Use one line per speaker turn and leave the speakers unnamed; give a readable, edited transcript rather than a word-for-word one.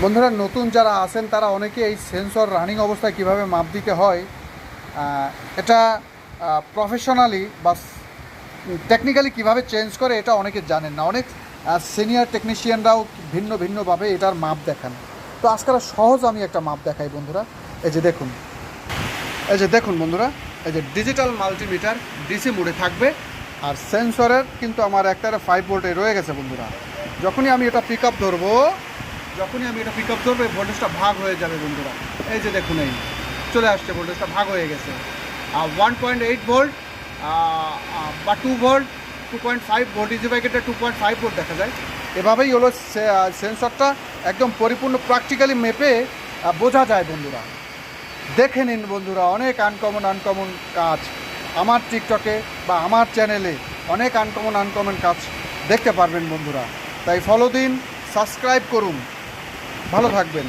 বন্ধুরা, নতুন যারা আছেন তারা অনেকে এই সেন্সর রানিং অবস্থায় কিভাবে মাপ দিতে হয় এটা প্রফেশনালি বা টেকনিক্যালি কিভাবে চেঞ্জ করে এটা অনেকে জানেন না। অনেক সিনিয়র টেকনিশিয়ানরাও ভিন্ন ভিন্নভাবে এটার মাপ দেখান। তো আজকাল সহজ আমি একটা মাপ দেখাই বন্ধুরা। এই যে দেখুন, বন্ধুরা, এই যে ডিজিটাল মাল্টিমিটার ডিসি মোডে থাকবে, আর সেন্সরের কিন্তু আমার একটা 5 ভোল্টে রয়ে গেছে বন্ধুরা। যখনই আমি এটা পিক আপ ধরবো, ভোল্টেজটা ভাগ হয়ে যাবে বন্ধুরা। এই যে দেখুন, এই চলে আসছে, ভোল্টেজটা ভাগ হয়ে গেছে। 1.8 ভোল্ট বা 2 ভোল্ট, 2.5 ভোল্ট, ইজি বাইকেটা 2.5 ভোল্ট দেখা যায়। এভাবেই হলো সেন্সরটা একদম পরিপূর্ণ প্র্যাকটিক্যালি মেপে বোঝা যায় বন্ধুরা। দেখে নিন বন্ধুরা, অনেক আনকমন কাজ আমার টিকটকে বা আমার চ্যানেলে অনেক আনকমন কাজ দেখতে পারবেন বন্ধুরা। তাই ফলো দিন, সাবস্ক্রাইব করুন, ভালো থাকবেন।